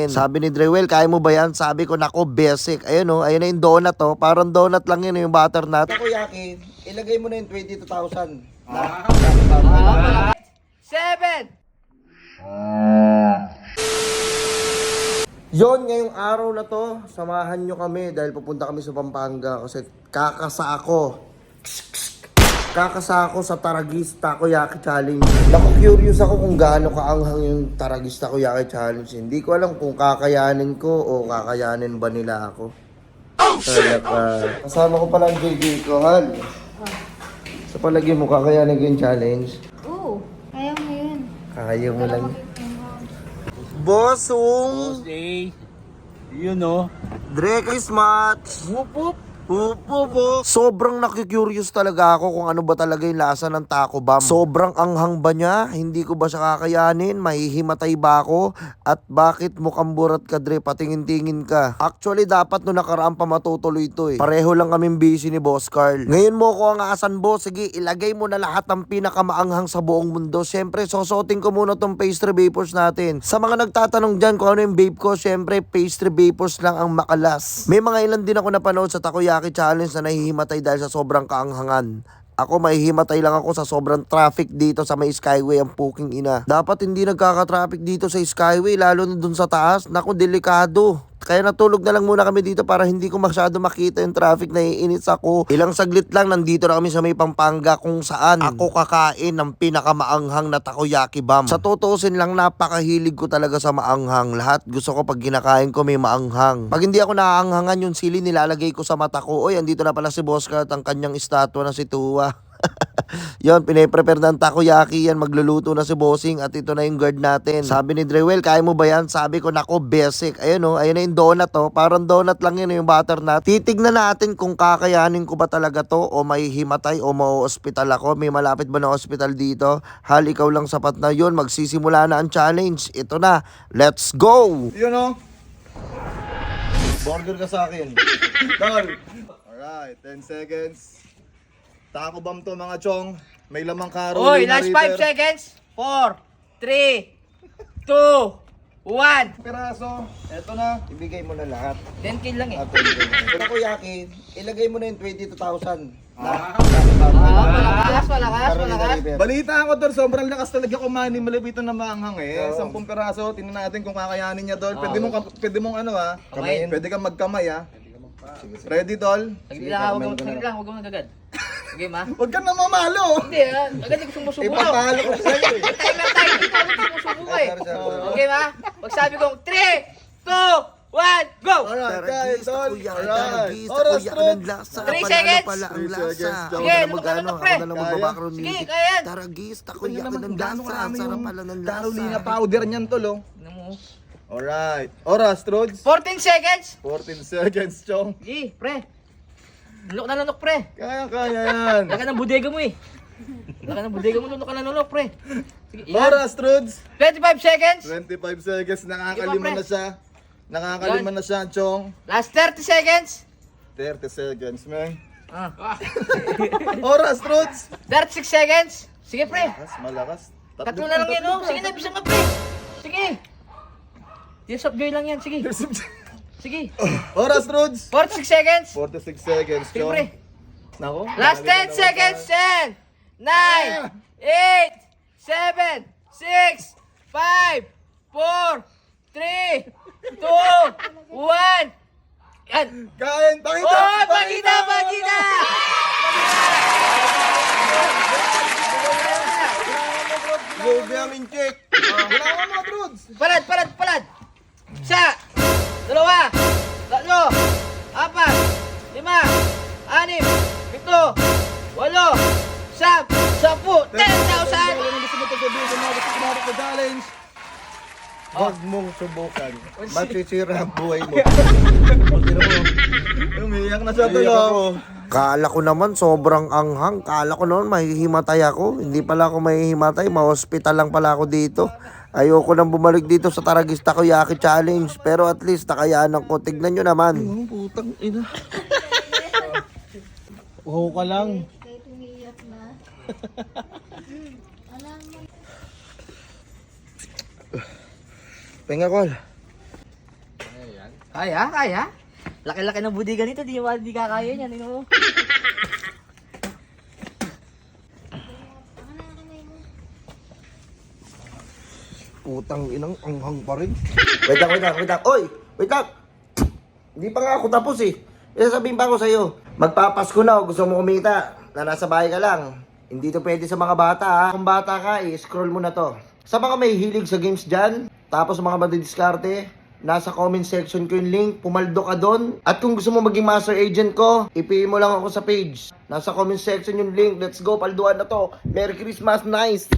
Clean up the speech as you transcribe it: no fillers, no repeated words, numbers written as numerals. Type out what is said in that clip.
Sabi ni Drewel, kaya mo ba yan? Sabi ko, nako, basic. Ayun o, ayun na yung donut o. Parang donut lang yun yung butternut. Takoyaki, ilagay mo na yung 22,000. 7! Yon, ngayong araw na to, samahan nyo kami dahil pupunta kami sa Pampanga kasi kakasa ako sa Taragis Takoyaki Challenge. Naku-curious ako kung gaano kaanghang yung Taragis Takoyaki Challenge. Hindi ko alam kung kakayanin ko o kakayanin ba nila ako. Oh, shit! Kasama ko pala ang JJ ko, Han. Sa palagi mo, kakayanin ko yung challenge. Oo, kaya mo yun. Kaya mo lang. Bossong! Hey, you know. Dre Christmas! Whoop whoop. Pupo. Sobrang nakikurious talaga ako kung ano ba talaga yung lasa ng taco bomb. Sobrang anghang ba niya? Hindi ko ba siya kakayanin? Mahihimatay ba ako? At bakit mukhang burat ka, Dre? Patingin-tingin ka. Actually, dapat no nakaraan pa matutuloy ito eh. Pareho lang kaming busy ni Boss Carl. Ngayon mo ko ang asan, boss. Sige, ilagay mo na lahat ng pinakamaanghang sa buong mundo. Siyempre, sosoting ko muna tong pastry vapors natin. Sa mga nagtatanong dyan kung ano yung vape ko, siyempre, pastry vapors lang ang makalas. May mga ilan din ako napanood sa Takoyaki Challenge na nahihimatay dahil sa sobrang kaanghangan. Ako mahihimatay lang ako sa sobrang traffic dito sa may Skyway, ang puking ina. Dapat hindi nagkaka-traffic dito sa Skyway, lalo na dun sa taas. Naku, delikado. Kaya natulog na lang muna kami dito para hindi ko masyado makita yung traffic, naiinit ako. Ilang saglit lang, nandito na kami sa may Pampanga kung saan ako kakain ng pinakamaanghang na takoyaki bomb. Sa tutuusin lang, napakahilig ko talaga sa maanghang. Lahat gusto ko pag kinakain ko may maanghang. Pag hindi ako naaanghangan, yung sili nilalagay ko sa mata ko. Oy, andito na pala si Boss Kat, ang kanyang estatwa na si Tuwa. Yon, pinaprepare ng takoyaki yan, magluluto na si Bossing at ito na yung guard natin. Sabi ni Drewel, kaya mo ba yan? Sabi ko, nako, basic. Ayun o, ayun na yung donut o. Parang donut lang yun yung butternut. Titignan natin kung kakayanin ko ba talaga to o may himatay o mau-hospital ako. May malapit ba na hospital dito? Hal, ikaw lang sapat na yun. Magsisimula na ang challenge. Ito na, let's go! Yun o. Burger ka sa akin. Dal. Alright, 10 seconds. Taco bomb to mga chong. May lamang karo. Oy, last 5 seconds. 4, 3, 2, 1. Piraso. Eto na. Ibigay mo na lahat. 10 kill lang eh. Takoyaki, ilagay mo na yung 22,000. Malakas. Balita ko tol, sobrang lakas talaga kumain ni Malabito na maanghang eh. 10 piraso. Tingnan natin kung kakayanin niya tol. Pwede mong ano ha. Kamayin. Pwede kang magkamay ha. Ready tol? Saglit lang, huwag mo nagagad. Okay, ma? Huwag ka na mamalo. Hindi ah, agad yung sumusubo. Ipapalo ko sa'yo eh. Time na time, hindi ko sumusubo eh. Okay, ma? Pag sabi kong 3, 2, 1, go! Alright, guys, tol. Alright. Oras, Trot. 3 seconds. Pala ang 3 lasa. seconds. Ako Sige, na luto magano, na, ako pre. na lang magbabakron Sige, music. kaya yan. Taragis, Tingnan takoyaki naman ng kung gaano lasa. karami Sarap yung pala ng lasa. Carolina powder niyan tol oh. Ano mo? Alright. Oras, Trods. 14 seconds. 14 seconds, chong. Sige, pre. Lunok, pre. Kaya yan. Laka ng bodega mo eh. Laka ng bodega mo, lunok, pre. Sige, yan. Oras, Trods. 25 seconds. 25 seconds. Nakakalima Sige pa, na siya. Nakakalima na siya, chong. Last 30 seconds. 30 seconds, man. Ah. Oras, Trods. 36 seconds. Sige, pre. Malakas. Tatlo na lang yan, oh. Sige na, bisa nga, pre. Sige. Yes, of joy lang yan. Sige. Sige. Oras, Trods. 46 seconds. 46 seconds, Sige, chong. pre. Nako. Last 10 seconds. 10, 9, 8, 7, 6, 5, 4, 3, 2, 1. Yan. Kain, pakita. Oh, pagkita! Gobe amin check. Kailangan mo, Trods. Palad. Isa, dalawa, tatlo, apat, lima, anim, pito, walo, siyam, 10, 10,000! Kung gusto mo ito sabihin sa mga gusto kumarap sa challenge, Huwag mong subukan. Masisira ang buhay mo. umiyak na siya tulo. Kala ko naman sobrang anghang. Kala ko naman mahihimatay ako. Hindi pala ako mahihimatay. Ma-hospital lang pala ako dito. Ayoko nang bumalik dito sa Taragis Takoyaki Challenge. Pero at least nakayanan ko. Tignan nyo naman. Putang ina. Wow ka lang. Kahit umiiyak na. Alam mo. Penga call. Kaya, kaya. Laki-laki ng budigan nito, di kakaya niyan. Tingnan mo. Putang inang anghang pa rin. Wait lang. Oy! Wait lang! Hindi pa nga ako tapos eh. Sasabihin pa ako sa'yo. Magpapasko na o gusto mo kumita na nasa bahay ka lang. Hindi to pwede sa mga bata ha. Kung bata ka, scroll mo na to. Sa mga may hilig sa games dyan, tapos mga madidiskarte, nasa comment section ko yung link, pumaldo ka doon. At kung gusto mo maging master agent ko, i-PM mo lang ako sa page. Nasa comment section yung link. Let's go, palduan na to. Merry Christmas, nice!